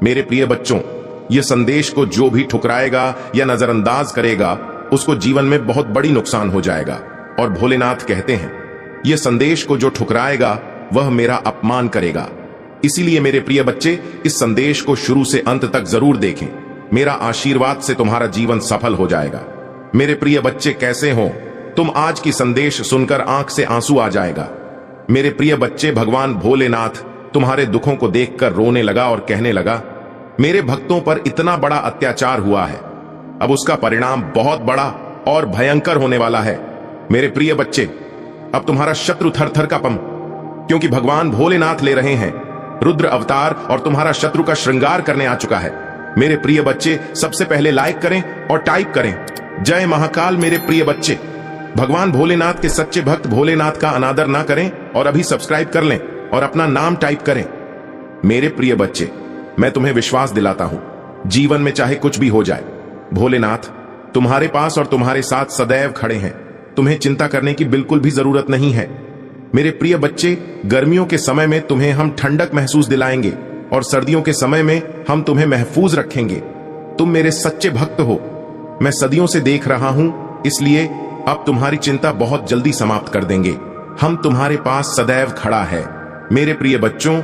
मेरे प्रिय बच्चों, ये संदेश को जो भी ठुकराएगा या नजरअंदाज करेगा उसको जीवन में बहुत बड़ी नुकसान हो जाएगा। और भोलेनाथ कहते हैं, ये संदेश को जो ठुकराएगा वह मेरा अपमान करेगा। इसीलिए मेरे प्रिय बच्चे, इस संदेश को शुरू से अंत तक जरूर देखें। मेरा आशीर्वाद से तुम्हारा जीवन सफल हो जाएगा। मेरे प्रिय बच्चे, कैसे हो तुम? आज की संदेश सुनकर आंख से आंसू आ जाएगा। मेरे प्रिय बच्चे, भगवान भोलेनाथ तुम्हारे दुखों को देखकर रोने लगा और कहने लगा, मेरे भक्तों पर इतना बड़ा अत्याचार हुआ है, अब उसका परिणाम बहुत बड़ा और भयंकर होने वाला है। मेरे प्रिय बच्चे, अब तुम्हारा शत्रु थर-थर कांपे, क्योंकि भगवान भोलेनाथ ले रहे हैं रुद्र अवतार और तुम्हारा शत्रु का श्रृंगार करने आ चुका है। मेरे प्रिय बच्चे, सबसे पहले लाइक करें और टाइप करें जय महाकाल। मेरे प्रिय बच्चे, भगवान भोलेनाथ के सच्चे भक्त भोलेनाथ का अनादर ना करें और अभी सब्सक्राइब कर लें और अपना नाम टाइप करें। मेरे प्रिय बच्चे, मैं तुम्हें विश्वास दिलाता हूं, जीवन में चाहे कुछ भी हो जाए, भोलेनाथ तुम्हारे पास और तुम्हारे साथ सदैव खड़े हैं। तुम्हें चिंता करने की बिल्कुल भी जरूरत नहीं है। मेरे प्रिय बच्चे, गर्मियों के समय में तुम्हें हम ठंडक महसूस दिलाएंगे और सर्दियों के समय में हम तुम्हें महफूज रखेंगे। तुम मेरे सच्चे भक्त हो, मैं सदियों से देख रहा हूं, इसलिए अब तुम्हारी चिंता बहुत जल्दी समाप्त कर देंगे। हम तुम्हारे पास सदैव खड़ा है। मेरे प्रिय बच्चों,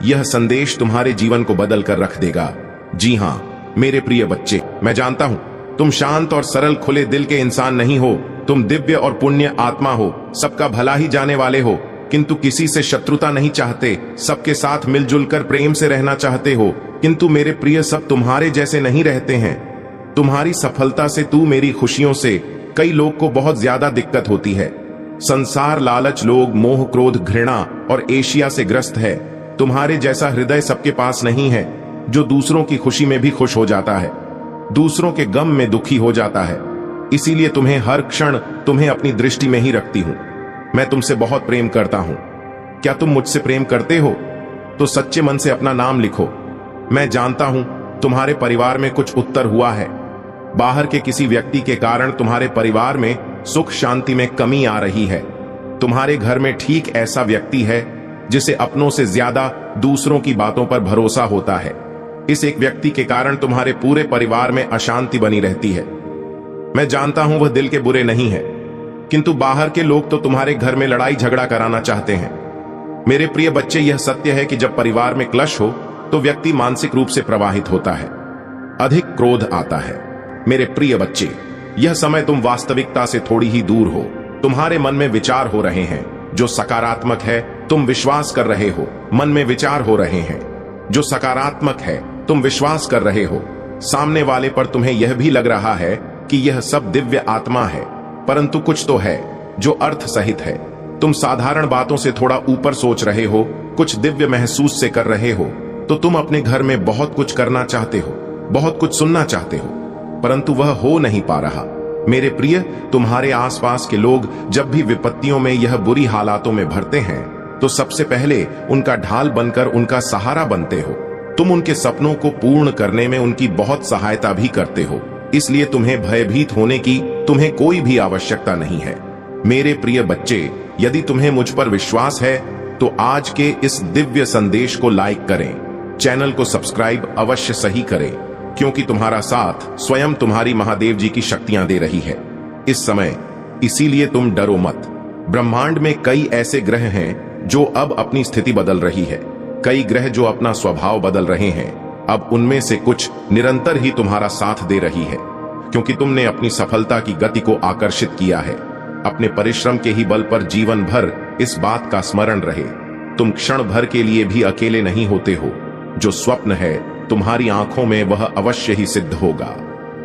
यह संदेश तुम्हारे जीवन को बदल कर रख देगा। जी हां मेरे प्रिय बच्चे, मैं जानता हूं तुम शांत और सरल खुले दिल के इंसान नहीं हो। तुम दिव्य और पुण्य आत्मा हो, सबका भला ही जाने वाले हो, किंतु किसी से शत्रुता नहीं चाहते, सबके साथ मिलजुल कर प्रेम से रहना चाहते हो। किंतु मेरे प्रिय, सब तुम्हारे जैसे नहीं रहते हैं। तुम्हारी सफलता से, तू मेरी खुशियों से कई लोग को बहुत ज्यादा दिक्कत होती है। संसार, लालच, लोग, मोह, क्रोध, घृणा और एशिया से ग्रस्त है। तुम्हारे जैसा हृदय सबके पास नहीं है, जो दूसरों की खुशी में भी खुश हो जाता है, दूसरों के गम में दुखी हो जाता है। इसीलिए तुम्हें हर क्षण तुम्हें अपनी दृष्टि में ही रखती हूं। मैं तुमसे बहुत प्रेम करता हूं। क्या तुम मुझसे प्रेम करते हो? तो सच्चे मन से अपना नाम लिखो। मैं जानता हूं तुम्हारे परिवार में कुछ उत्तर हुआ है। बाहर के किसी व्यक्ति के कारण तुम्हारे परिवार में सुख शांति में कमी आ रही है। तुम्हारे घर में ठीक ऐसा व्यक्ति है जिसे अपनों से ज्यादा दूसरों की बातों पर भरोसा होता है। इस एक व्यक्ति के कारण तुम्हारे पूरे परिवार में अशांति बनी रहती है। मैं जानता हूं वह दिल के बुरे नहीं है, किंतु बाहर के लोग तो तुम्हारे घर में लड़ाई झगड़ा कराना चाहते हैं। मेरे प्रिय बच्चे, यह सत्य है कि जब परिवार में क्लेश हो तो व्यक्ति मानसिक रूप से प्रवाहित होता है, अधिक क्रोध आता है। मेरे प्रिय बच्चे, यह समय तुम वास्तविकता से थोड़ी ही दूर हो। तुम्हारे मन में विचार हो रहे हैं जो सकारात्मक है, तुम विश्वास कर रहे हो। मन में विचार हो रहे हैं जो सकारात्मक है, तुम विश्वास कर रहे हो। सामने वाले पर तुम्हें यह भी लग रहा है कि यह सब दिव्य आत्मा है, परंतु कुछ तो है जो अर्थ सहित है। तुम साधारण बातों से थोड़ा ऊपर सोच रहे हो, कुछ दिव्य महसूस से कर रहे हो। तो तुम अपने घर में बहुत कुछ करना चाहते हो, बहुत कुछ सुनना चाहते हो, परंतु वह हो नहीं पा रहा। मेरे प्रिय, तुम्हारे आसपास के लोग जब भी विपत्तियों में यह बुरी हालातों में भरते हैं तो सबसे पहले उनका ढाल बनकर उनका सहारा बनते हो। तुम उनके सपनों को पूर्ण करने में उनकी बहुत सहायता भी करते हो। इसलिए तुम्हें भयभीत होने की तुम्हें कोई भी आवश्यकता नहीं है। मेरे प्रिय बच्चे, यदि तुम्हें मुझ पर विश्वास है तो आज के इस दिव्य संदेश को लाइक करें, चैनल को सब्सक्राइब अवश्य सही करें, क्योंकि तुम्हारा साथ स्वयं तुम्हारी महादेव जी की शक्तियां दे रही है इस समय। इसीलिए तुम डरो मत। ब्रह्मांड में कई ऐसे ग्रह हैं जो अब अपनी स्थिति बदल रही है, कई ग्रह जो अपना स्वभाव बदल रहे हैं। अब उनमें से कुछ निरंतर ही तुम्हारा साथ दे रही है, क्योंकि तुमने अपनी सफलता की गति को आकर्षित किया है। अपने परिश्रम के ही बल पर जीवन भर इस बात का स्मरण रहे, तुम क्षण भर के लिए भी अकेले नहीं होते हो। जो स्वप्न है तुम्हारी आंखों में वह अवश्य ही सिद्ध होगा।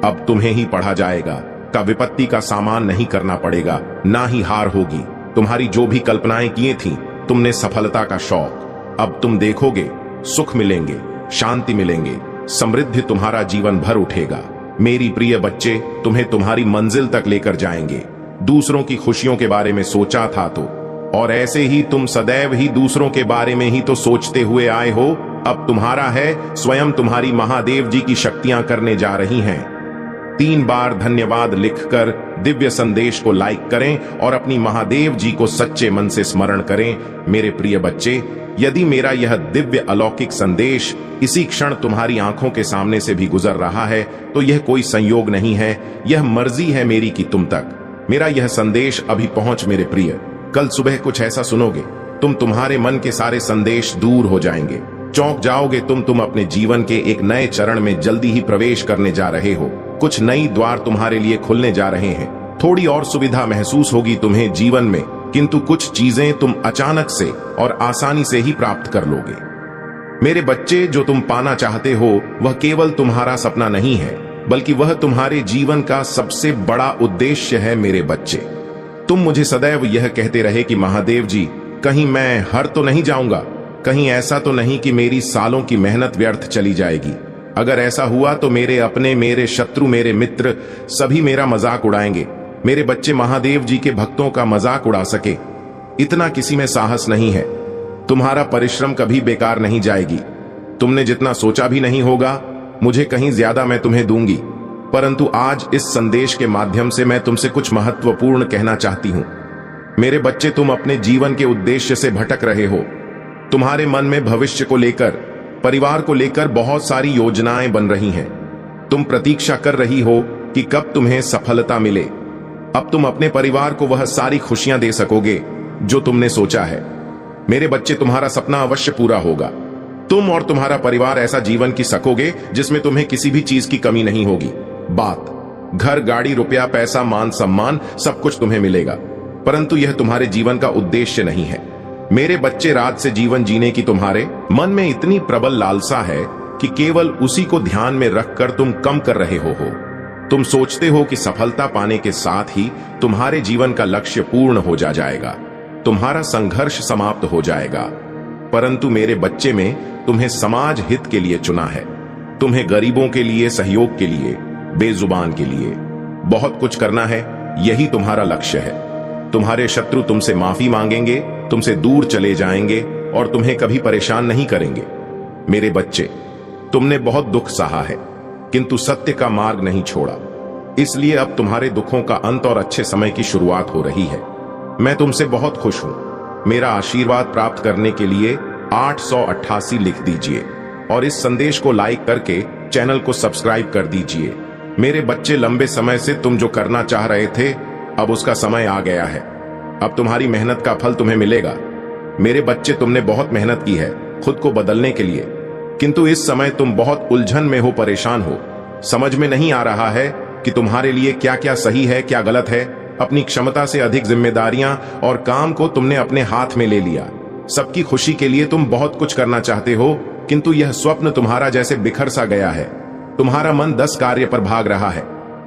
अब तुम्हें ही पढ़ा जाएगा का विपत्ति का सामान नहीं करना पड़ेगा, ना ही हार होगी। तुम्हारी जो भी कल्पनाएं किए थी, तुमने सफलता का शौक, अब तुम देखोगे सुख मिलेंगे, शांति मिलेंगे, समृद्धि तुम्हारा जीवन भर उठेगा। मेरी प्रिय बच्चे, तुम्हें तुम्हारी मंजिल तक लेकर जाएंगे। दूसरों की खुशियों के बारे में सोचा था तो, और ऐसे ही तुम सदैव ही दूसरों के बारे में ही तो सोचते हुए आए हो। अब तुम्हारा है, स्वयं तुम्हारी महादेव जी की शक्तियां करने जा रही हैं। 3 बार धन्यवाद लिखकर दिव्य संदेश को लाइक करें और अपनी महादेव जी को सच्चे मन से स्मरण करें। मेरे प्रिय बच्चे, यदि मेरा यह दिव्य अलौकिक संदेश इसी क्षण तुम्हारी आंखों के सामने से भी गुजर रहा है तो यह कोई संयोग नहीं है, यह मर्जी है मेरी कि तुम तक मेरा यह संदेश अभी पहुंच। मेरे प्रिय, कल सुबह कुछ ऐसा सुनोगे, तुम्हारे मन के सारे संदेश दूर हो जाएंगे, चौंक जाओगे। तुम अपने जीवन के एक नए चरण में जल्दी ही प्रवेश करने जा रहे हो। कुछ नई द्वार तुम्हारे लिए खुलने जा रहे हैं। थोड़ी और सुविधा महसूस होगी तुम्हें जीवन में, किंतु कुछ चीजें तुम अचानक से और आसानी से ही प्राप्त कर लोगे। मेरे बच्चे, जो तुम पाना चाहते हो वह केवल तुम्हारा सपना नहीं है, बल्कि वह तुम्हारे जीवन का सबसे बड़ा उद्देश्य है। मेरे बच्चे, तुम मुझे सदैव यह कहते रहे कि महादेव जी, कहीं मैं हार तो नहीं जाऊंगा, कहीं ऐसा तो नहीं कि मेरी सालों की मेहनत व्यर्थ चली जाएगी। अगर ऐसा हुआ तो मेरे अपने, मेरे शत्रु, मेरे मित्र सभी मेरा मजाक उड़ाएंगे। मेरे बच्चे, महादेव जी के भक्तों का मजाक उड़ा सके इतना किसी में साहस नहीं है। तुम्हारा परिश्रम कभी बेकार नहीं जाएगी। तुमने जितना सोचा भी नहीं होगा, मुझे कहीं ज्यादा मैं तुम्हें दूंगी। परंतु आज इस संदेश के माध्यम से मैं तुमसे कुछ महत्वपूर्ण कहना चाहती हूं। मेरे बच्चे, तुम अपने जीवन के उद्देश्य से भटक रहे हो। तुम्हारे मन में भविष्य को लेकर, परिवार को लेकर बहुत सारी योजनाएं बन रही हैं। तुम प्रतीक्षा कर रही हो कि कब तुम्हें सफलता मिले। अब तुम अपने परिवार को वह सारी खुशियां दे सकोगे जो तुमने सोचा है। मेरे बच्चे, तुम्हारा सपना अवश्य पूरा होगा। तुम और तुम्हारा परिवार ऐसा जीवन जी सकोगे जिसमें तुम्हें किसी भी चीज की कमी नहीं होगी। बात घर, गाड़ी, रुपया, पैसा, मान सम्मान सब कुछ तुम्हें मिलेगा, परंतु यह तुम्हारे जीवन का उद्देश्य नहीं है। मेरे बच्चे, रात से जीवन जीने की तुम्हारे मन में इतनी प्रबल लालसा है कि केवल उसी को ध्यान में रखकर तुम कम कर रहे हो। तुम सोचते हो कि सफलता पाने के साथ ही तुम्हारे जीवन का लक्ष्य पूर्ण हो जाएगा, तुम्हारा संघर्ष समाप्त हो जाएगा। परंतु मेरे बच्चे, में तुम्हें समाज हित के लिए चुना है। तुम्हें गरीबों के लिए, सहयोग के लिए, बेजुबान के लिए बहुत कुछ करना है। यही तुम्हारा लक्ष्य है। तुम्हारे शत्रु तुमसे माफी मांगेंगे, तुमसे दूर चले जाएंगे और तुम्हें कभी परेशान नहीं करेंगे। मेरे बच्चे, तुमने बहुत दुख सहा है, किंतु सत्य का मार्ग नहीं छोड़ा। इसलिए अब तुम्हारे दुखों का अंत और अच्छे समय की शुरुआत हो रही है। मैं तुमसे बहुत खुश हूं। मेरा आशीर्वाद प्राप्त करने के लिए 888 लिख दीजिए और इस संदेश को लाइक करके चैनल को सब्सक्राइब कर दीजिए। मेरे बच्चे, लंबे समय से तुम जो करना चाह रहे थे, अब उसका समय आ गया है। अब तुम्हारी मेहनत का फल तुम्हें मिलेगा। मेरे बच्चे, तुमने बहुत मेहनत की है खुद को बदलने के लिए, किंतु इस समय तुम बहुत उलझन में हो, परेशान हो। समझ में नहीं आ रहा है कि तुम्हारे लिए क्या क्या सही है, क्या गलत है। अपनी क्षमता से अधिक जिम्मेदारियां और काम को तुमने अपने हाथ में ले लिया। सबकी खुशी के लिए तुम बहुत कुछ करना चाहते हो, किंतु यह स्वप्न तुम्हारा जैसे बिखर सा गया है। तुम्हारा मन 10 कार्य पर भाग रहा है।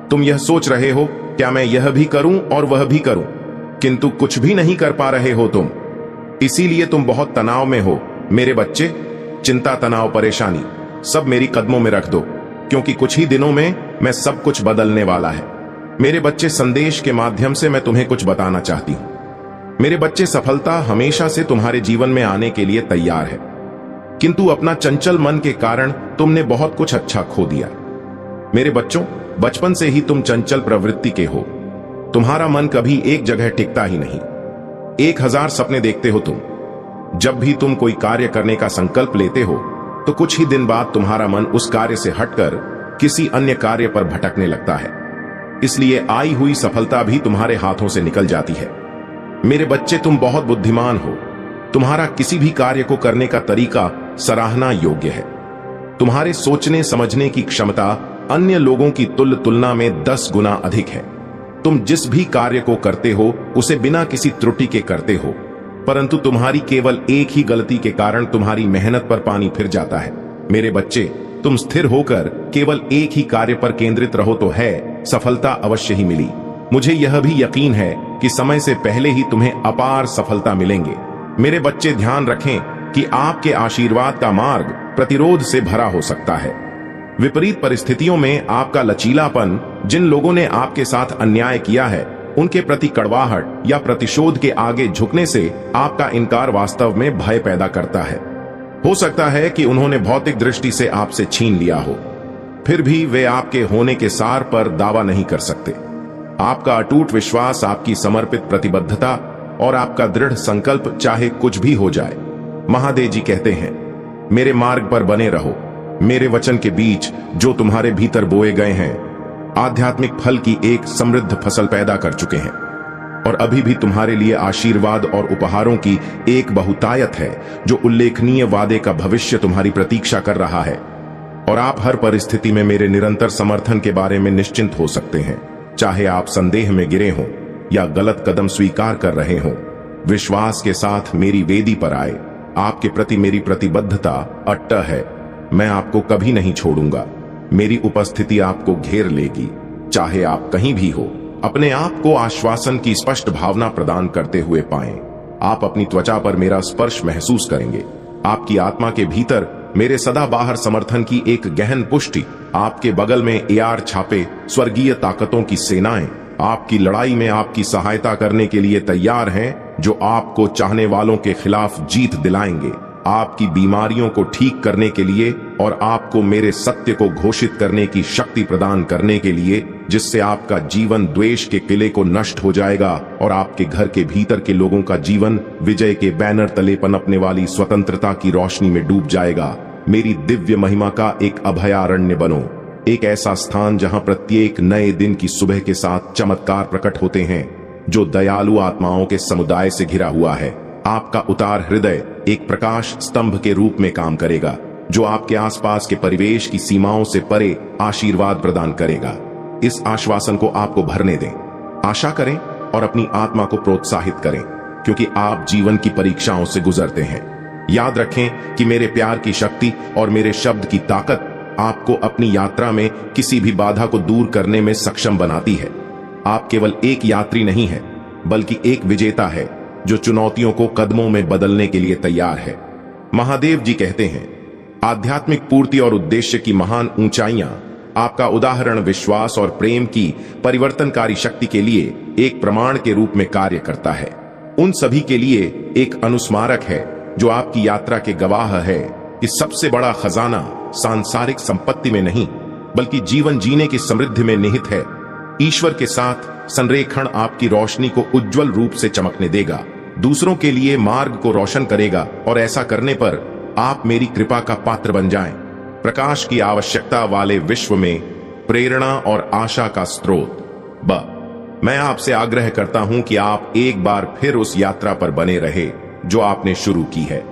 तुम यह सोच रहे हो, क्या मैं यह भी करूं और वह भी करूं, किंतु कुछ भी नहीं कर पा रहे हो तुम। इसीलिए तुम बहुत तनाव में हो। मेरे बच्चे, चिंता, तनाव, परेशानी सब मेरी कदमों में रख दो, क्योंकि कुछ ही दिनों में मैं सब कुछ बदलने वाला है। मेरे बच्चे, संदेश के माध्यम से मैं तुम्हें कुछ बताना चाहती हूं। मेरे बच्चे, सफलता हमेशा से तुम्हारे जीवन में आने के लिए तैयार है, किंतु अपना चंचल मन के कारण तुमने बहुत कुछ अच्छा खो दिया। मेरे बच्चों, बचपन से ही तुम चंचल प्रवृत्ति के हो। तुम्हारा मन कभी एक जगह टिकता ही नहीं। 1000 सपने देखते हो तुम। जब भी तुम कोई कार्य करने का संकल्प लेते हो तो कुछ ही दिन बाद तुम्हारा मन उस कार्य से हटकर किसी अन्य कार्य पर भटकने लगता है। इसलिए आई हुई सफलता भी तुम्हारे हाथों से निकल जाती है। मेरे बच्चे, तुम बहुत बुद्धिमान हो। तुम्हारा किसी भी कार्य को करने का तरीका सराहना योग्य है। तुम्हारे सोचने समझने की क्षमता अन्य लोगों की तुलना में 10 गुना अधिक है। तुम जिस भी कार्य को करते हो उसे बिना किसी त्रुटि के करते हो, परंतु तुम्हारी केवल एक ही गलती के कारण तुम्हारी मेहनत पर पानी फिर जाता है। मेरे बच्चे, तुम स्थिर होकर केवल एक ही कार्य पर केंद्रित रहो तो है सफलता अवश्य ही मिली। मुझे यह भी यकीन है कि समय से पहले ही तुम्हें अपार सफलता मिलेंगे। मेरे बच्चे, ध्यान रखें कि आपके आशीर्वाद का मार्ग प्रतिरोध से भरा हो सकता है। विपरीत परिस्थितियों में आपका लचीलापन, जिन लोगों ने आपके साथ अन्याय किया है उनके प्रति कड़वाहट या प्रतिशोध के आगे झुकने से आपका इनकार वास्तव में भय पैदा करता है। हो सकता है कि उन्होंने भौतिक दृष्टि से आपसे छीन लिया हो, फिर भी वे आपके होने के सार पर दावा नहीं कर सकते। आपका अटूट विश्वास, आपकी समर्पित प्रतिबद्धता और आपका दृढ़ संकल्प चाहे कुछ भी हो जाए। महादेव जी कहते हैं, मेरे मार्ग पर बने रहो। मेरे वचन के बीच जो तुम्हारे भीतर बोए गए हैं आध्यात्मिक फल की एक समृद्ध फसल पैदा कर चुके हैं और अभी भी तुम्हारे लिए आशीर्वाद और उपहारों की एक बहुतायत है जो उल्लेखनीय वादे का भविष्य तुम्हारी प्रतीक्षा कर रहा है। और आप हर परिस्थिति में मेरे निरंतर समर्थन के बारे में निश्चिंत हो सकते हैं, चाहे आप संदेह में गिरे हों या गलत कदम स्वीकार कर रहे हों। विश्वास के साथ मेरी वेदी पर आए। आपके प्रति मेरी प्रतिबद्धता अट्ट है। मैं आपको कभी नहीं छोड़ूंगा। मेरी उपस्थिति आपको घेर लेगी, चाहे आप कहीं भी हो। अपने आप को आश्वासन की स्पष्ट भावना प्रदान करते हुए पाएं। आप अपनी त्वचा पर मेरा स्पर्श महसूस करेंगे। आपकी आत्मा के भीतर मेरे सदा बाहर समर्थन की एक गहन पुष्टि। आपके बगल में एआर छापे स्वर्गीय ताकतों की सेनाएं आपकी लड़ाई में आपकी सहायता करने के लिए तैयार हैं, जो आपको चाहने वालों के खिलाफ जीत दिलाएंगे, आपकी बीमारियों को ठीक करने के लिए और आपको मेरे सत्य को घोषित करने की शक्ति प्रदान करने के लिए, जिससे आपका जीवन द्वेष के किले को नष्ट हो जाएगा और आपके घर के भीतर के लोगों का जीवन विजय के बैनर तले पनपने वाली स्वतंत्रता की रोशनी में डूब जाएगा। मेरी दिव्य महिमा का एक अभयारण्य बनो, एक ऐसा स्थान जहां प्रत्येक नए दिन की सुबह के साथ चमत्कार प्रकट होते हैं, जो दयालु आत्माओं के समुदाय से घिरा हुआ है। आपका उतार हृदय एक प्रकाश स्तंभ के रूप में काम करेगा, जो आपके आसपास के परिवेश की सीमाओं से परे आशीर्वाद प्रदान करेगा। इस आश्वासन को आपको भरने दें, आशा करें और अपनी आत्मा को प्रोत्साहित करें, क्योंकि आप जीवन की परीक्षाओं से गुजरते हैं। याद रखें कि मेरे प्यार की शक्ति और मेरे शब्द की ताकत आपको अपनी यात्रा में किसी भी बाधा को दूर करने में सक्षम बनाती है। आप केवल एक यात्री नहीं है, बल्कि एक विजेता है जो चुनौतियों को कदमों में बदलने के लिए तैयार है। महादेव जी कहते हैं, आध्यात्मिक पूर्ति और उद्देश्य की महान ऊंचाइयां आपका उदाहरण विश्वास और प्रेम की परिवर्तनकारी शक्ति के लिए एक प्रमाण के रूप में कार्य करता है। उन सभी के लिए एक अनुस्मारक है जो आपकी यात्रा के गवाह है कि सबसे बड़ा खजाना सांसारिक संपत्ति में नहीं, बल्कि जीवन जीने की समृद्धि में निहित है। ईश्वर के साथ संरेखण आपकी रोशनी को उज्जवल रूप से चमकने देगा, दूसरों के लिए मार्ग को रोशन करेगा और ऐसा करने पर आप मेरी कृपा का पात्र बन जाएं। प्रकाश की आवश्यकता वाले विश्व में प्रेरणा और आशा का स्रोत। मैं आपसे आग्रह करता हूं कि आप एक बार फिर उस यात्रा पर बने रहे जो आपने शुरू की है।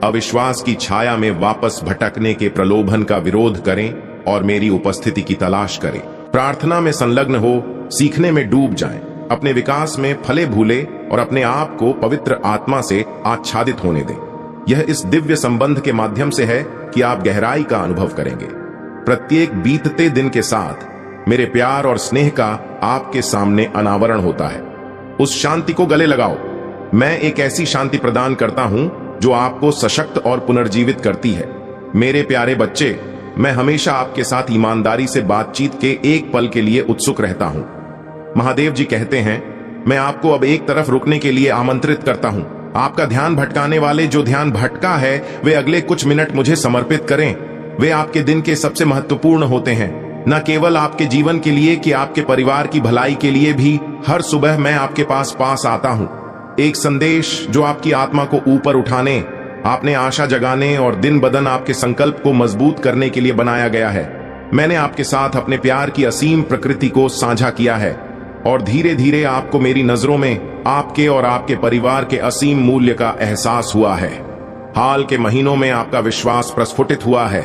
अविश्वास की छाया में वापस भटकने के प्रलोभन का विरोध करें और मेरी उपस्थिति की तलाश करें। प्रार्थना में संलग्न हो, सीखने में डूब जाएं, अपने विकास में फले भूले और अपने आप को पवित्र आत्मा से आच्छादित होने दें। यह इस दिव्य संबंध के माध्यम से है कि आप गहराई का अनुभव करेंगे। प्रत्येक बीतते दिन के साथ मेरे प्यार और स्नेह का आपके सामने अनावरण होता है। उस शांति को गले लगाओ। मैं एक ऐसी शांति प्रदान करता हूं जो आपको सशक्त और पुनर्जीवित करती है। मेरे प्यारे बच्चे, मैं हमेशा आपके साथ ईमानदारी से बातचीत के एक पल के लिए उत्सुक रहता हूं। महादेव जी कहते हैं, मैं आपको अब एक तरफ रुकने के लिए आमंत्रित करता हूं। आपका ध्यान भटकाने वाले जो ध्यान भटका है, वे अगले कुछ मिनट मुझे समर्पित करें। वे आपके दिन के सबसे महत्वपूर्ण होते हैं, न केवल आपके जीवन के लिए कि आपके परिवार की भलाई के लिए भी। हर सुबह मैं आपके पास आता हूं, एक संदेश जो आपकी आत्मा को ऊपर उठाने, आपने आशा जगाने और दिन बदन आपके संकल्प को मजबूत करने के लिए बनाया गया है। मैंने आपके साथ अपने प्यार की असीम प्रकृति को साझा किया है और धीरे धीरे आपको मेरी नजरों में आपके और आपके परिवार के असीम मूल्य का एहसास हुआ है। हाल के महीनों में आपका विश्वास प्रस्फुटित हुआ है।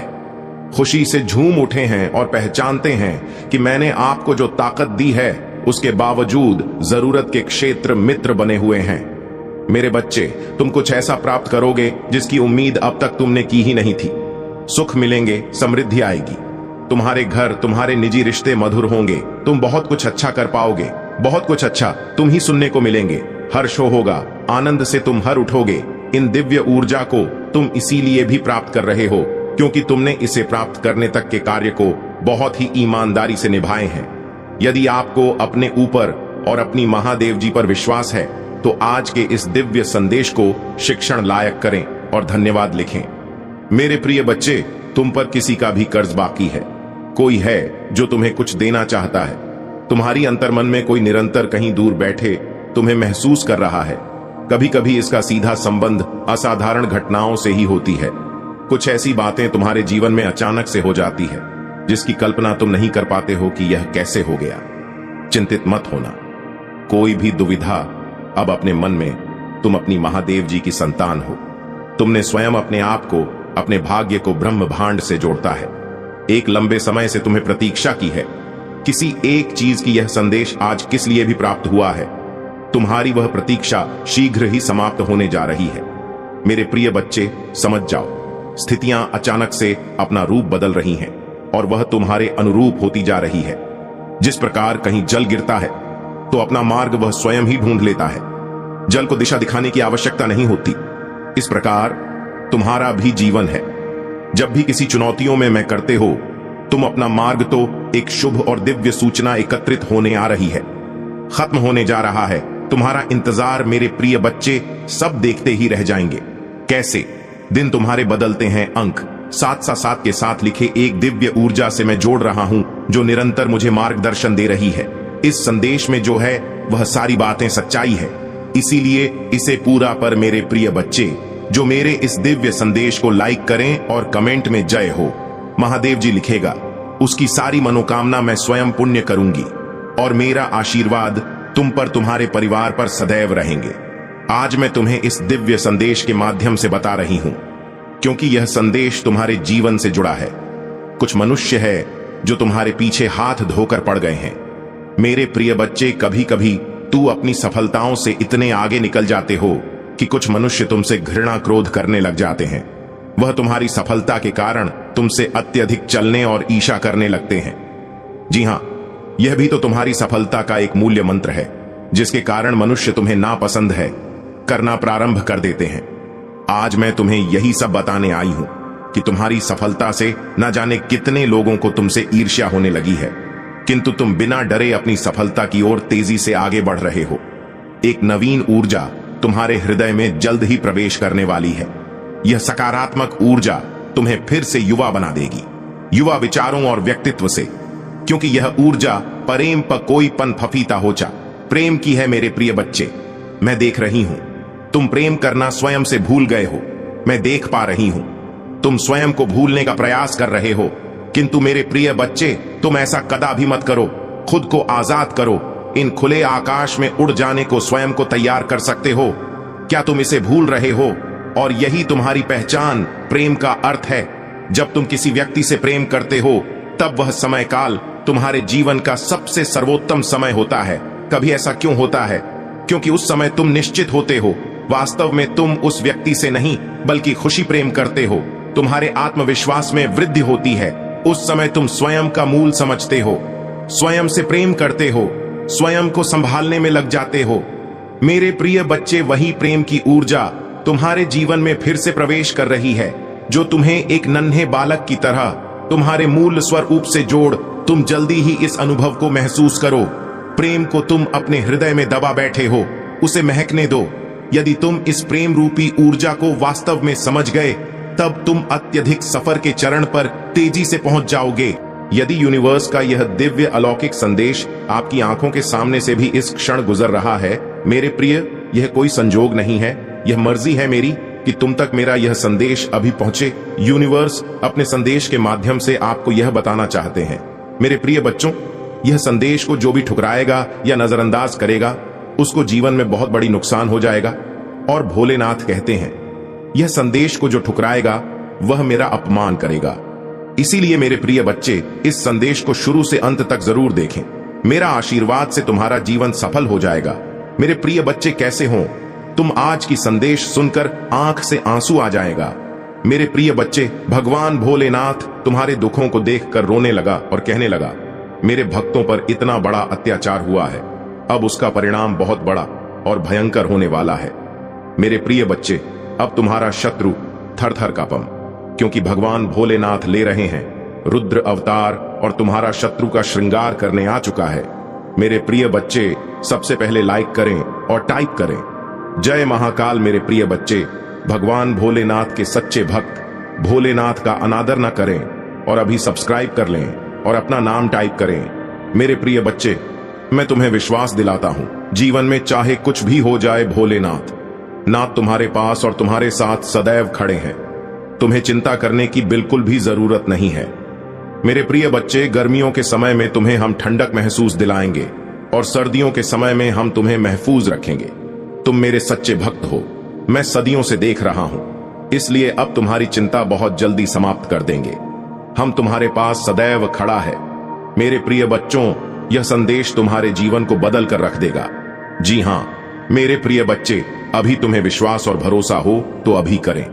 खुशी से झूम उठे हैं और पहचानते हैं कि मैंने आपको जो ताकत दी है, उसके बावजूद जरूरत के क्षेत्र मित्र बने हुए हैं। मेरे बच्चे, तुम कुछ ऐसा प्राप्त करोगे जिसकी उम्मीद अब तक तुमने की ही नहीं थी। सुख मिलेंगे, समृद्धि आएगी, तुम्हारे घर, तुम्हारे निजी रिश्ते मधुर होंगे, तुम बहुत कुछ अच्छा कर पाओगे, बहुत कुछ अच्छा तुम ही सुनने को मिलेंगे। हर्ष होगा, आनंद से तुम हर उठोगे। इन दिव्य ऊर्जा को तुम इसीलिए भी प्राप्त कर रहे हो क्योंकि तुमने इसे प्राप्त करने तक के कार्य को बहुत ही ईमानदारी से निभाए हैं। यदि आपको अपने ऊपर और अपनी महादेव जी पर विश्वास है तो आज के इस दिव्य संदेश को शिक्षण लायक करें और धन्यवाद लिखें। मेरे प्रिय बच्चे, तुम पर किसी का भी कर्ज बाकी है। कोई है जो तुम्हें कुछ देना चाहता है। तुम्हारी अंतर्मन में कोई निरंतर कहीं दूर बैठे तुम्हें महसूस कर रहा है। कभी कभी इसका सीधा संबंध असाधारण घटनाओं से ही होती है। कुछ ऐसी बातें तुम्हारे जीवन में अचानक से हो जाती है जिसकी कल्पना तुम नहीं कर पाते हो कि यह कैसे हो गया। चिंतित मत होना, कोई भी दुविधा अब अपने मन में। तुम अपनी महादेव जी की संतान हो। तुमने स्वयं अपने आप को, अपने भाग्य को ब्रह्म भांड से जोड़ता है। एक लंबे समय से तुम्हें प्रतीक्षा की है। किसी एक चीज की यह संदेश आज किस लिए भी प्राप्त हुआ है। तुम्हारी वह प्रतीक्षा शीघ्र ही समाप्त होने जा रही है। मेरे प्रिय बच्चे, समझ जाओ, स्थितियां अचानक से अपना रूप बदल रही हैं और वह तुम्हारे अनुरूप होती जा रही है। जिस प्रकार कहीं जल गिरता है तो अपना मार्ग वह स्वयं ही ढूंढ लेता है। जल को दिशा दिखाने की आवश्यकता नहीं होती। इस प्रकार तुम्हारा भी जीवन है। जब भी किसी चुनौतियों में मैं करते हो, तुम अपना मार्ग तो एक शुभ और दिव्य सूचना एकत्रित होने आ रही है, खत्म होने जा रहा है। तुम्हारा इंतजार मेरे प्रिय बच्चे सब देखते ही रह जाएंगे। कैसे दिन तुम्हारे बदलते हैं अंक 7 के साथ लिखे एक दिव्य ऊर्जा से मैं जोड़ रहा हूं जो निरंतर मुझे मार्गदर्शन दे रही है। इस संदेश में जो है वह सारी बातें सच्चाई है। इसीलिए इसे पूरा पर मेरे प्रिय बच्चे, जो मेरे इस दिव्य संदेश को लाइक करें और कमेंट में जय हो महादेव जी लिखेगा, उसकी सारी मनोकामना मैं स्वयं पुण्य करूंगी और मेरा आशीर्वाद तुम पर, तुम्हारे परिवार पर सदैव रहेंगे। आज मैं तुम्हें इस दिव्य संदेश के माध्यम से बता रही हूं क्योंकि यह संदेश तुम्हारे जीवन से जुड़ा है। कुछ मनुष्य है जो तुम्हारे पीछे हाथ धोकर पड़ गए हैं। मेरे प्रिय बच्चे, कभी कभी तू अपनी सफलताओं से इतने आगे निकल जाते हो कि कुछ मनुष्य तुमसे घृणा क्रोध करने लग जाते हैं। वह तुम्हारी सफलता के कारण तुमसे अत्यधिक चलने और ईर्ष्या करने लगते हैं। जी हां, यह भी तो तुम्हारी सफलता का एक मूल्य मंत्र है जिसके कारण मनुष्य तुम्हें नापसंद है करना प्रारंभ कर देते हैं। आज मैं तुम्हें यही सब बताने आई हूं कि तुम्हारी सफलता से न जाने कितने लोगों को तुमसे ईर्ष्या होने लगी है, किंतु तुम बिना डरे अपनी सफलता की ओर तेजी से आगे बढ़ रहे हो। एक नवीन ऊर्जा तुम्हारे हृदय में जल्द ही प्रवेश करने वाली है। यह सकारात्मक ऊर्जा तुम्हें फिर से युवा बना देगी, युवा विचारों और व्यक्तित्व से, क्योंकि यह ऊर्जा प्रेम पर कोई पन फफीता होचा प्रेम की है। मेरे प्रिय बच्चे, मैं देख रही हूं तुम प्रेम करना स्वयं से भूल गए हो। मैं देख पा रही हूं तुम स्वयं को भूलने का प्रयास कर रहे हो, किंतु मेरे प्रिय बच्चे, तुम ऐसा कदापि मत करो। खुद को आजाद करो। इन खुले आकाश में उड़ जाने को स्वयं को तैयार कर सकते हो। क्या तुम इसे भूल रहे हो? और यही तुम्हारी पहचान प्रेम का अर्थ है। जब तुम किसी व्यक्ति से प्रेम करते हो तब वह समय काल तुम्हारे जीवन का सबसे सर्वोत्तम समय होता है। कभी ऐसा क्यों होता है? क्योंकि उस समय तुम निश्चित होते हो वास्तव में तुम उस व्यक्ति से नहीं बल्कि खुशी प्रेम करते हो। तुम्हारे आत्मविश्वास में वृद्धि होती है। उस समय तुम स्वयं का मूल समझते हो, स्वयं से प्रेम करते हो, स्वयं को संभालने में लग जाते हो। मेरे प्रिय बच्चे, वही प्रेम की ऊर्जा तुम्हारे जीवन में फिर से प्रवेश कर रही है जो तुम्हें एक नन्हे बालक की तरह तुम्हारे मूल स्वरूप से जोड़ तुम जल्दी ही इस अनुभव को महसूस करो। प्रेम को तुम अपने हृदय में दबा बैठे हो, उसे महकने दो। यदि तुम इस प्रेम रूपी ऊर्जा को वास्तव में समझ गए तब तुम अत्यधिक सफर के चरण पर तेजी से पहुंच जाओगे। यदि यूनिवर्स का यह दिव्य अलौकिक संदेश आपकी आंखों के सामने से भी इस क्षण गुजर रहा है, मेरे प्रिय, यह कोई संजोग नहीं है, यह मर्जी है मेरी कि तुम तक मेरा यह संदेश अभी पहुंचे। यूनिवर्स अपने संदेश के माध्यम से आपको यह बताना चाहते हैं। मेरे प्रिय बच्चों, यह संदेश को जो भी ठुकराएगा या नजरअंदाज करेगा उसको जीवन में बहुत बड़ी नुकसान हो जाएगा। और भोलेनाथ कहते हैं, यह संदेश को जो ठुकराएगा वह मेरा अपमान करेगा। इसीलिए मेरे प्रिय बच्चे, इस संदेश को शुरू से अंत तक जरूर देखें। मेरा आशीर्वाद से तुम्हारा जीवन सफल हो जाएगा। मेरे प्रिय बच्चे, कैसे हो तुम? आज की संदेश सुनकर आंख से आंसू आ जाएगा। मेरे प्रिय बच्चे, भगवान भोलेनाथ तुम्हारे दुखों को देखकर रोने लगा और कहने लगा, मेरे भक्तों पर इतना बड़ा अत्याचार हुआ है, अब उसका परिणाम बहुत बड़ा और भयंकर होने वाला है। मेरे प्रिय बच्चे, अब तुम्हारा शत्रु थर थर कांपम, क्योंकि भगवान भोलेनाथ ले रहे हैं रुद्र अवतार और तुम्हारा शत्रु का श्रृंगार करने आ चुका है। मेरे प्रिय बच्चे, सबसे पहले लाइक करें और टाइप करें जय महाकाल। मेरे प्रिय बच्चे, भगवान भोलेनाथ के सच्चे भक्त भोलेनाथ का अनादर न करें और अभी सब्सक्राइब कर लें और अपना नाम टाइप करें। मेरे प्रिय बच्चे, मैं तुम्हें विश्वास दिलाता हूं, जीवन में चाहे कुछ भी हो जाए, भोलेनाथ तुम्हारे पास और तुम्हारे साथ सदैव खड़े हैं। तुम्हें चिंता करने की बिल्कुल भी जरूरत नहीं है। मेरे प्रिय बच्चे, गर्मियों के समय में तुम्हें हम ठंडक महसूस दिलाएंगे और सर्दियों के समय में हम तुम्हें महफूज रखेंगे। तुम मेरे सच्चे भक्त हो, मैं सदियों से देख रहा हूं, इसलिए अब तुम्हारी चिंता बहुत जल्दी समाप्त कर देंगे। हम तुम्हारे पास सदैव खड़ा है। मेरे प्रिय बच्चों, यह संदेश तुम्हारे जीवन को बदल कर रख देगा। जी हां मेरे प्रिय बच्चे, अभी तुम्हें विश्वास और भरोसा हो तो अभी करें।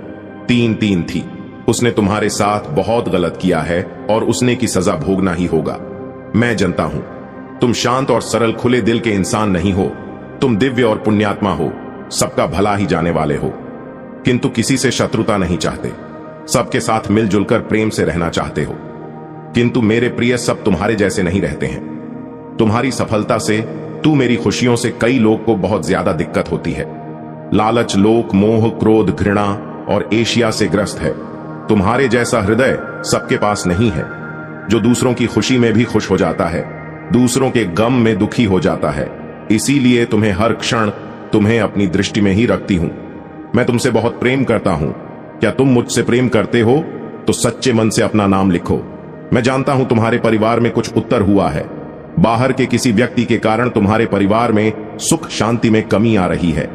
3-3 थी, उसने तुम्हारे साथ बहुत गलत किया है और उसने की सजा भोगना ही होगा। मैं जानता हूं तुम शांत और सरल खुले दिल के इंसान नहीं हो, तुम दिव्य और पुण्यात्मा हो, सबका भला ही जाने वाले हो, किंतु किसी से शत्रुता नहीं चाहते, सबके साथ मिलजुल कर प्रेम से रहना चाहते हो। किंतु मेरे प्रिय, सब तुम्हारे जैसे नहीं रहते हैं। तुम्हारी सफलता से, तू मेरी खुशियों से कई लोग को बहुत ज्यादा दिक्कत होती है। लालच, लोक, मोह, क्रोध, घृणा और एशिया से ग्रस्त है। तुम्हारे जैसा हृदय सबके पास नहीं है, जो दूसरों की खुशी में भी खुश हो जाता है, दूसरों के गम में दुखी हो जाता है। इसीलिए तुम्हें हर क्षण तुम्हें अपनी दृष्टि में ही रखती हूं। मैं तुमसे बहुत प्रेम करता हूं। क्या तुम मुझसे प्रेम करते हो तो सच्चे मन से अपना नाम लिखो। मैं जानता हूं तुम्हारे परिवार में कुछ उत्तर हुआ है। बाहर के किसी व्यक्ति के कारण तुम्हारे परिवार में सुख शांति में कमी आ रही है।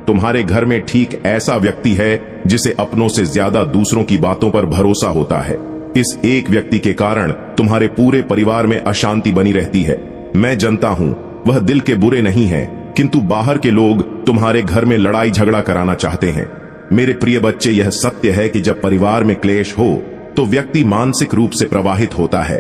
तुम्हारे घर में ठीक ऐसा व्यक्ति है जिसे अपनों से ज्यादा दूसरों की बातों पर भरोसा होता है। इस एक व्यक्ति के कारण तुम्हारे पूरे परिवार में अशांति बनी रहती है। मैं जानता हूं वह दिल के बुरे नहीं है, किंतु बाहर के लोग तुम्हारे घर में लड़ाई झगड़ा कराना चाहते हैं। मेरे प्रिय बच्चे, यह सत्य है कि जब परिवार में क्लेश हो तो व्यक्ति मानसिक रूप से प्रवाहित होता है,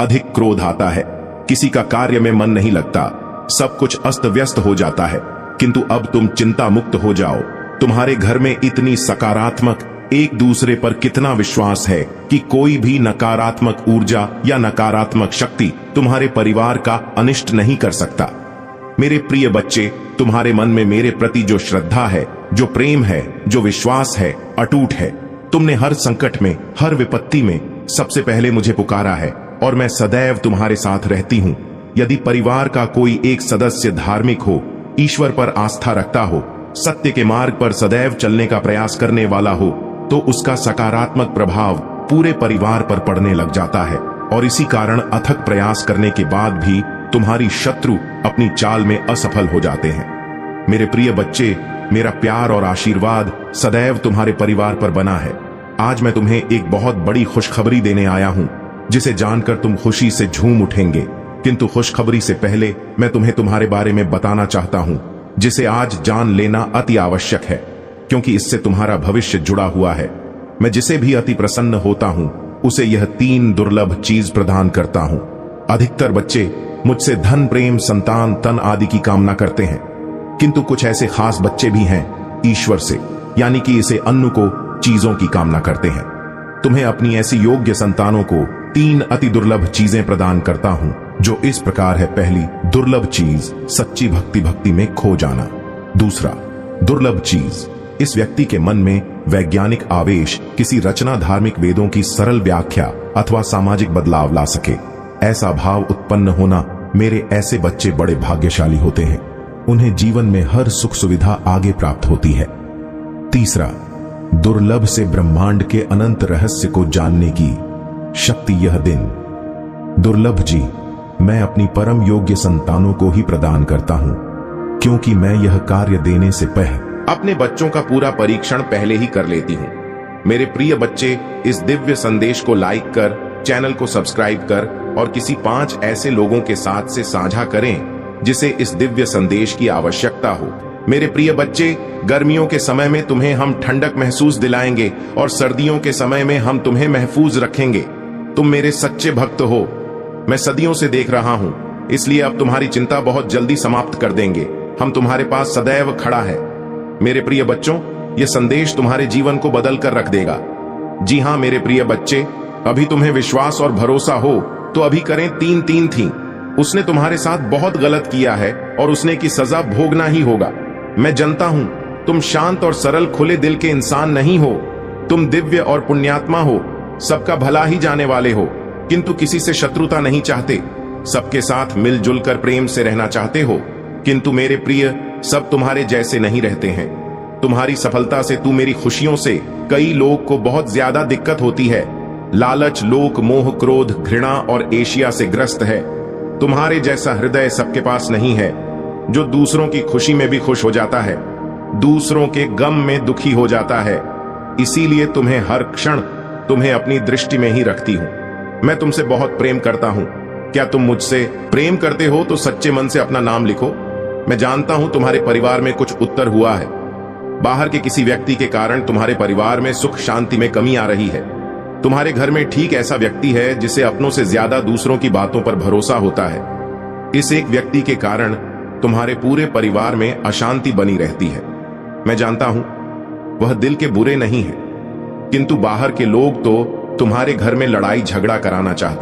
अधिक क्रोध आता है, किसी का कार्य में मन नहीं लगता, सब कुछ अस्त व्यस्त हो जाता है। किंतु अब तुम चिंता मुक्त हो जाओ। तुम्हारे घर में इतनी सकारात्मक, एक दूसरे पर कितना विश्वास है कि कोई भी नकारात्मक ऊर्जा या नकारात्मक शक्ति तुम्हारे परिवार का अनिष्ट नहीं कर सकता। मेरे प्रिय बच्चे, तुम्हारे मन में मेरे प्रति जो श्रद्धा है, जो प्रेम है, जो विश्वास है, अटूट है। तुमने हर संकट में, हर विपत्ति में सबसे पहले मुझे पुकारा है और मैं सदैव तुम्हारे साथ रहती हूं। यदि परिवार का कोई एक सदस्य धार्मिक हो, ईश्वर पर आस्था रखता हो, सत्य के मार्ग पर सदैव चलने का प्रयास करने वाला हो, तो उसका सकारात्मक प्रभाव पूरे परिवार पर पड़ने लग जाता है। और इसी कारण अथक प्रयास करने के बाद भी तुम्हारी शत्रु अपनी चाल में असफल हो जाते हैं। मेरे प्रिय बच्चे, मेरा प्यार और आशीर्वाद सदैव तुम्हारे परिवार पर बना है। आज मैं तुम्हें एक बहुत बड़ी खुशखबरी देने आया हूं, जिसे जानकर तुम खुशी से झूम उठेंगे। किंतु खुशखबरी से पहले मैं तुम्हें तुम्हारे बारे में बताना चाहता हूं, जिसे आज जान लेना अति आवश्यक है, क्योंकि इससे तुम्हारा भविष्य जुड़ा हुआ है। मैं जिसे भी अति प्रसन्न होता हूं, उसे यह 3 दुर्लभ चीज प्रदान करता हूं। अधिकतर बच्चे मुझसे धन, प्रेम, संतान, तन आदि की कामना करते हैं, किंतु कुछ ऐसे खास बच्चे भी हैं ईश्वर से, यानी कि इसे अन्न को, चीजों की कामना करते हैं। तुम्हें अपनी ऐसी योग्य संतानों को 3 अति दुर्लभ चीजें प्रदान करता हूं, जो इस प्रकार है। पहली दुर्लभ चीज, सच्ची भक्ति में खो जाना। दूसरा दुर्लभ चीज, इस व्यक्ति के मन में वैज्ञानिक आवेश, किसी रचना, धार्मिक वेदों की सरल व्याख्या अथवा सामाजिक बदलाव ला सके। ऐसा भाव उत्पन्न होना, मेरे ऐसे बच्चे बड़े भाग्यशाली होते हैं। उन्हें जीवन में हर सुख सुविधा आगे प्राप्त होती है। तीसरा, दुर्लभ से ब्रह्मांड के अनंत रहस्य को जानने की शक्ति। यह दिन दुर्लभ जी मैं अपनी परम योग्य संतानों को ही प्रदान करता हूं, क्योंकि मैं यह कार्य देने से पहले अपने बच्चों का पूरा परीक्षण पहले ही कर लेती हूं। मेरे प्रिय बच्चे, इस दिव्य संदेश को लाइक कर, चैनल को सब्सक्राइब कर और किसी 5 ऐसे लोगों के साथ से साझा करें जिसे इस दिव्य संदेश की आवश्यकता हो। मेरे प्रिय बच्चे, गर्मियों के समय में तुम्हें हम ठंडक महसूस दिलाएंगे और सर्दियों के समय में हम तुम्हें महफूज रखेंगे। तुम मेरे सच्चे भक्त हो, मैं सदियों से देख रहा हूं, इसलिए अब तुम्हारी चिंता बहुत जल्दी समाप्त कर देंगे। हम तुम्हारे पास सदैव खड़ा है। मेरे प्रिय बच्चों, यह संदेश तुम्हारे जीवन को बदल कर रख देगा। जी हां मेरे प्रिय बच्चे, अभी तुम्हें विश्वास और भरोसा हो तो अभी करें। 3-3 थी, उसने तुम्हारे साथ बहुत गलत किया है और उसने की सजा भोगना ही होगा। मैं जानता हूं तुम शांत और सरल खुले दिल के इंसान नहीं हो, तुम दिव्य और पुण्यात्मा हो, सबका भला ही जाने वाले हो, किंतु किसी से शत्रुता नहीं चाहते, सबके साथ मिलजुल कर प्रेम से रहना चाहते हो, किंतु मेरे प्रिय, सब तुम्हारे जैसे नहीं रहते हैं। तुम्हारी सफलता से, तू मेरी खुशियों से कई लोग को बहुत ज्यादा दिक्कत होती है। लालच, लोक, मोह, क्रोध, घृणा और एशिया से ग्रस्त है। तुम्हारे जैसा हृदय सबके पास नहीं है, जो दूसरों की खुशी में भी खुश हो जाता है, दूसरों के गम में दुखी हो जाता है। इसीलिए तुम्हें हर क्षण तुम्हें अपनी दृष्टि में ही रखती हूं। मैं तुमसे बहुत प्रेम करता हूं। क्या तुम मुझसे प्रेम करते हो तो सच्चे मन से अपना नाम लिखो। मैं जानता हूं तुम्हारे परिवार में कुछ उत्तर हुआ है। बाहर के किसी व्यक्ति के कारण तुम्हारे परिवार में सुख शांति में कमी आ रही है। तुम्हारे घर में ठीक ऐसा व्यक्ति है जिसे अपनों से ज्यादा दूसरों की बातों पर भरोसा होता है। इस एक व्यक्ति के कारण तुम्हारे पूरे परिवार में अशांति बनी रहती है। मैं जानता हूं वह दिल के बुरे नहीं है, किंतु बाहर के लोग तो तुम्हारे घर में लड़ाई झगड़ा कराना चाहते